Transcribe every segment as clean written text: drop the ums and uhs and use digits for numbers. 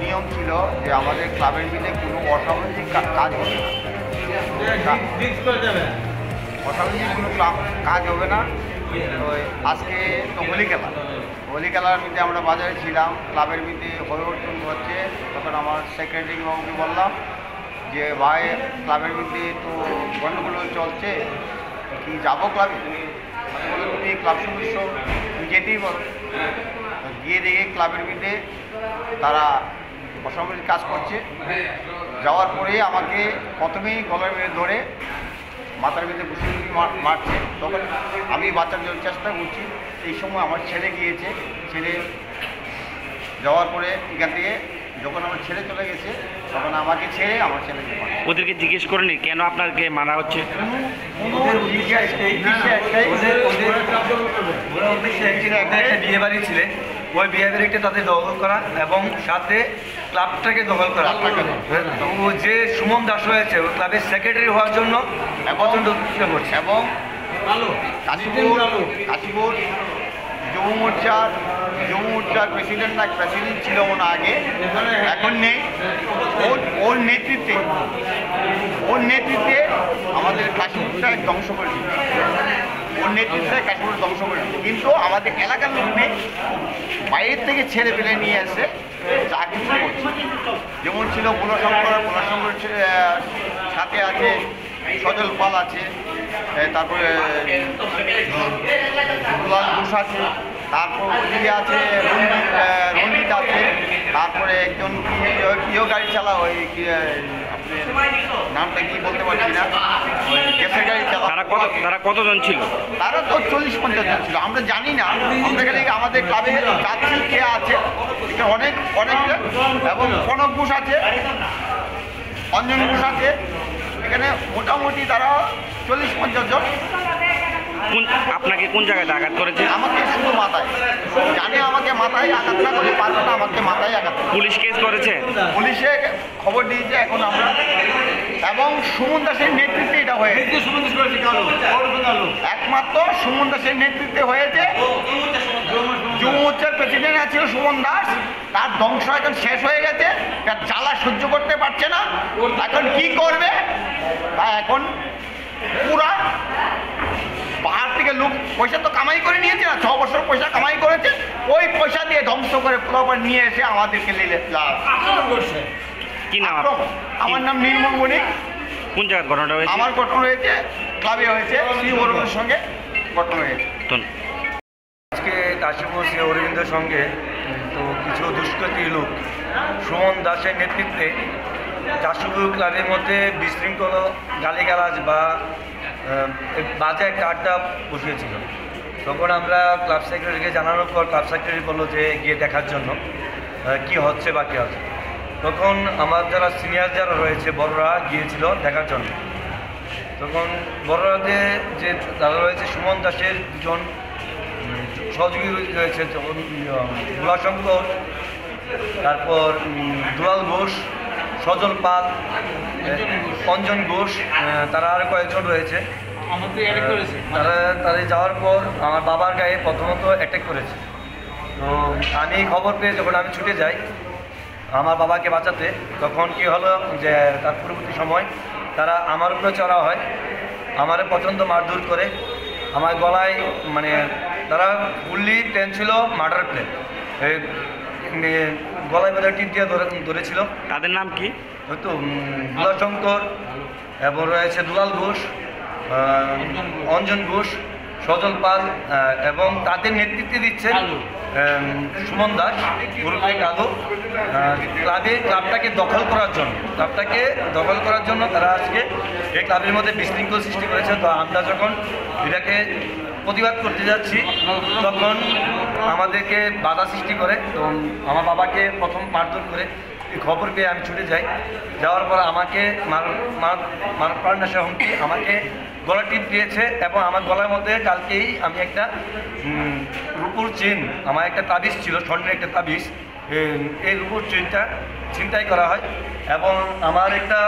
নিয়ম ছিল যে আমাদের ক্লাবের মিলে কোনো অসামাজিক কাজ হবে না, অসামাজিক কোনো কাজ হবে না। তো আজকে তো হোলি খেলার মধ্যে আমরা বাজারে ছিলাম, ক্লাবের মধ্যে হরিবর্তন হচ্ছে। তখন আমার সেক্রেটারি বাবুকে বললাম যে ভাই, ক্লাবের মধ্যে তো গণ্ডগোল চলছে, কি যাবো ক্লাবে? বলে তুমি ক্লাব সদস্য, তুমি যেতেই বলো। গিয়ে দেখে ক্লাবের মধ্যে তারা অসামাজিক কাজ করছে। যাওয়ার পরে আমাকে প্রথমেই গলার মেরে ধরে মাথার মধ্যে ঘুষি মারছে। তখন আমি বাঁচার জন্য চেষ্টা করছি। এই সময় আমার ছেলে গিয়েছে। ছেলে যাওয়ার পরে এখান থেকে যখন আমার ছেলে চলে গেছে, তখন আমাকে ছেড়ে আমার ছেলেকে মারছে। ওদেরকে জিজ্ঞেস করেনি কেন আপনাকে মারা হচ্ছে? একটা বিয়ে বাড়ি ছিল, ওই বিয়ে বাড়িটা তাদের দখল করা এবং সাথে ক্লাবটাকে দখল করা। তো যে সুমন দাস রয়েছে ওই ক্লাবের সেক্রেটারি হওয়ার জন্য প্রচণ্ড চেষ্টা করছে। এবং কাশীপুর যুব মোর্চার প্রেসিডেন্ট ছিল ওনা আগে, এখন নেই। ওর নেতৃত্বে আমাদের কাশীপুরটা ধ্বংস করে দিচ্ছে। ওর নেতৃত্বে কাশীপুর ধ্বংস করে দিচ্ছে। কিন্তু আমাদের এলাকার লোক নেই, বাইরের থেকে ছেলে পেলে নিয়ে এসে চা কিছু করছে। যেমন ছিল বুলাশঙ্কর সাথে আছে সজল পাল আছে, তারপরে দুলাল ঘোষ আছে, তারপর ওদিকে আছে রঞ্জিত আছে, তারপরে একজন প্রিয় গাড়ি চালা, ওই আপনার নামটা কি বলতে পারছি না, ওই গ্যাসের গাড়ি চালা। তারা কতজন ছিল? তারা তো 40-50 জন ছিল, আমরা জানি না। আমরা খালি আমাদের ক্লাবে যাচ্ছি কে আছে, অনেক এবং কনক ঘোষ আছে, অঞ্জন ঘোষ আছে। এখানে মোটামুটি তারা 40-50 জন। আপনাকে কোন জায়গায় আঘাত করেছে? আমাকে শুধু মাথায়, জানে আমাকে মাথায় আঘাত না করে পারবে না, আমাকে মাথায় আঘাত। পুলিশ কেস করেছে? পুলিশে খবর দিয়েছে এখন আমরা। এবং সুমন দাসের নেতৃত্বে এটা হয়েছে, একমাত্র সুমন দাসের নেতৃত্বে হয়েছে। যুব মোর্চার প্রেসিডেন্ট ছিল সুমন দাস, তার ধ্বংস এখন শেষ হয়ে গেছে, তার জ্বালা সহ্য করতে পারছে না। এখন কি করবে? তা এখন পুরা পাহাড় থেকে লোক পয়সা তো কামাই করে নিয়েছে না, 6 বছর পয়সা কামাই করেছে, ওই পয়সা দিয়ে ধ্বংস করে পুরোবার নিয়ে এসে আমাদেরকে কি নাম? আমার নাম নির্মল মণি। কোন জায়গায় ঘটনাটা হয়েছে? আমার ঘটনা হয়েছে ক্লাবে হয়েছে, শ্রী অরবিন্দের সঙ্গে ঘটনা হয়েছে। আজকে কাশীপুর শ্রী অরবিন্দের সঙ্গে তো কিছু দুষ্কৃতী লোক সুমন দাসের নেতৃত্বে কাশীপুর ক্লাবের মধ্যে বিশৃঙ্খল গালিগালাজ বা বাজে একটা আড্ডা বসিয়েছিল। তখন আমরা ক্লাব সেক্রেটারিকে জানানোর পর ক্লাব সেক্রেটারি বললো যে গিয়ে দেখার জন্য কি হচ্ছে বা কী হচ্ছে। তখন আমার যারা সিনিয়র যারা রয়েছে বড়রা গিয়েছিল দেখার জন্য। তখন বড়রাতে যে যারা রয়েছে সুমন দাসের দুজন সহযোগী রয়েছে, যেমন বুলাশঙ্কর, তারপর দুলাল ঘোষ, সজল পাল, অঞ্জন ঘোষ, তারা আর কয়েকজন রয়েছে। তারা যাওয়ার পর আমার বাবার গায়ে প্রথমত অ্যাটাক করেছে। তো আমি খবর পেয়ে যখন আমি ছুটে যাই আমার বাবাকে বাঁচাতে, তখন কি হলো যে তার পরবর্তী সময় তারা আমার উপরে চড়া হয়, আমারে প্রচণ্ড মারধর করে। আমার গলায় মানে তারা ফুললি প্লেন ছিল, মার্ডার প্লেন, গলায় বোধহয় টিপ দিয়ে ধরেছিল। তাদের নাম কি? হয়তো বুলাশঙ্কর, এবং রয়েছে দুলাল ঘোষ, অঞ্জন ঘোষ, সজল পাল, এবং তাদের নেতৃত্বে দিচ্ছে সুমন দাস গ্রুপে কালো। ক্লাবটাকে দখল করার জন্য তারা আজকে এই ক্লাবের মধ্যে বিশৃঙ্খল সৃষ্টি করেছে। তো আমরা যখন এটাকে প্রতিবাদ করতে যাচ্ছি তখন আমাদেরকে বাধা সৃষ্টি করে। তো আমার বাবাকে প্রথম মারধর করে এই খবর পেয়ে আমি ছুটে যাই। যাওয়ার পর আমাকে প্রাণনাশের হুমকি, আমাকে গলা টিপ দিয়েছে এবং আমার গলার মধ্যে কালকেই আমি একটা রূপুর চেন, আমার একটা তাবিজ ছিল, স্বর্ণের একটা তাবিজ, এই রূপুর চেনটা ছিনতাই করা হয় এবং আমার একটা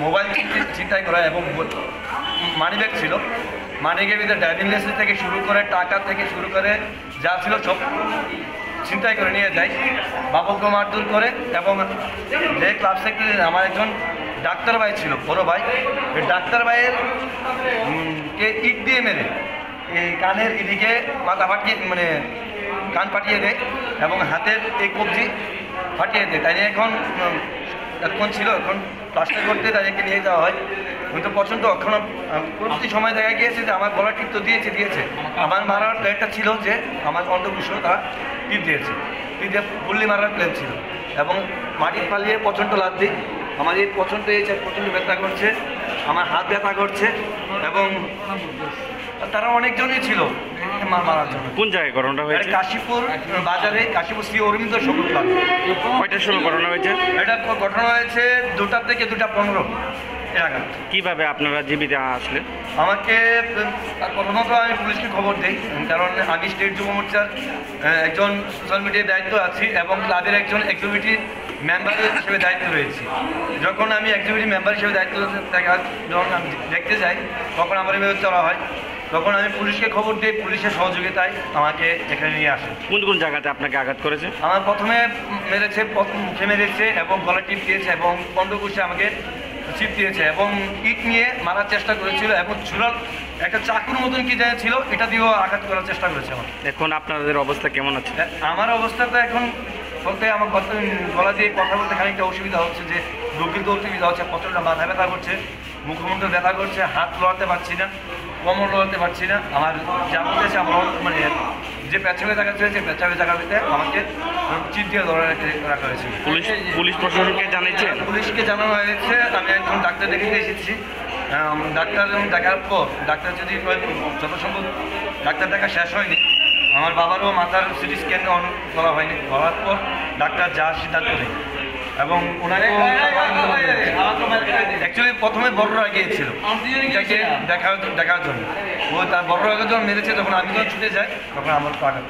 মোবাইল ছিনতাই করা হয় এবং মানিব্যাগ ছিল। মানিব্যাগের ভিতরে ড্রাইভিং লাইসেন্স থেকে শুরু করে টাকা থেকে শুরু করে যা ছিল সব ছিনতাই করে নিয়ে যায়, বাবাকে মারধর করে। এবং যে ক্লাব সেক্রেটারি আমার একজন ডাক্তার ভাই ছিল, বড় ভাই, এই ডাক্তার ভাইয়ের কে ইট দিয়ে মেরে এই কানের এদিকে মাথা ফাটিয়ে মানে কান ফাটিয়ে দেয় এবং হাতের এই কবজি ফাটিয়ে দেয়। তাই এখন ছিল, এখন প্লাস্টার করতে তাদেরকে নিয়ে যাওয়া হয়। কিন্তু প্রচণ্ড এখন পরবর্তী সময় দেখা গিয়েছে যে আমার গলা টিপ তো দিয়েছে। আমার মারার প্ল্যানটা ছিল যে আমার অন্ডকোষ তারা টিপ দিয়েছে, টিপ দিয়ে ফুল্লি মারার প্ল্যান ছিল। এবং মাটির পালিয়ে প্রচণ্ড লাভ দিই, আমার এই প্রচণ্ড ব্যথা করছে, আমার হাত ব্যথা করছে। এবং তারা অনেকজনই ছিল মারার জন্য। কোন জায়গায় ঘটনা হয়েছে? কাশীপুর বাজারে, কাশীপুর শ্রী অরবিন্দ সবুজ ক্লাব। কয়টার সময় ঘটনা হয়েছে? এটা ঘটনা হয়েছে 2টা থেকে 2:15 এর আগে। কিভাবে আপনারা জীবিত আসলে? আমাকে প্রথমত আমি পুলিশকে খবর দিই, কারণ আমি স্টেট যুব মোর্চার একজন সোশ্যাল মিডিয়ার দায়িত্ব আছি এবং ক্লাবের একজন এক্সিকিউটিভ মেম্বার হিসেবে দায়িত্ব রয়েছে। যখন আমি এক্সিকিউটিভ মেম্বার হিসেবে দায়িত্ব যখন আমি দেখতে যাই, তখন আমার এভাবে চলা হয়। তখন আমি পুলিশকে খবর দিই, পুলিশের সহযোগিতায় আমাকে এখানে নিয়ে আসে। কোন কোন জায়গাতে আপনাকে আঘাত করেছে? আমার প্রথমে মেরেছে, মুখে মেরেছে এবং গলা টিপ দিয়েছে এবং অন্ডকোষে আমাকে চিপ দিয়েছে এবং ইট নিয়ে মারার চেষ্টা করেছিল এবং ছুরার একটা চাকুর মতন কি যায় ছিল, এটা দিয়েও আঘাত করার চেষ্টা করেছে আমার। এখন আপনাদের অবস্থা কেমন আছে? আমার অবস্থা তো এখন বলতে আমার গলা দিয়ে কথা বলতে খানিকটা অসুবিধা হচ্ছে, যে রোগীতে অসুবিধা হচ্ছে, প্রচণ্ড মাথা ব্যথা করছে, মুখমুখে ব্যথা করছে, হাত লড়াতে পারছি না, কোমর লড়াতে পারছি না। আমার যা বলতেছে আমার মানে যে পেছাবে জায়গা ছিল, পেছাবে জায়গাতে আমাকে চিপ দিয়ে ধরে রাখা হয়েছে। পুলিশ প্রশাসনকে জানিয়েছেন? পুলিশকে জানানো হয়েছে। আমি একজন ডাক্তার দেখে এসেছি, ডাক্তার দেখার পর ডাক্তার যদি যথাসম্ভব ডাক্তার দেখা শেষ হয়নি, আমার বাবারও মাথার সিটি স্ক্যান করা হয়নি, করার পর ডাক্তার যা সিদ্ধান্ত নেই এবং ওনাকে অ্যাকচুয়ালি প্রথমে বড়রা গিয়েছিল এটাকে দেখার জন্য। ও তার বড়রা যখন মেরেছে, তখন আমি যখন ছুটে যাই, তখন আমার তো আঘাত।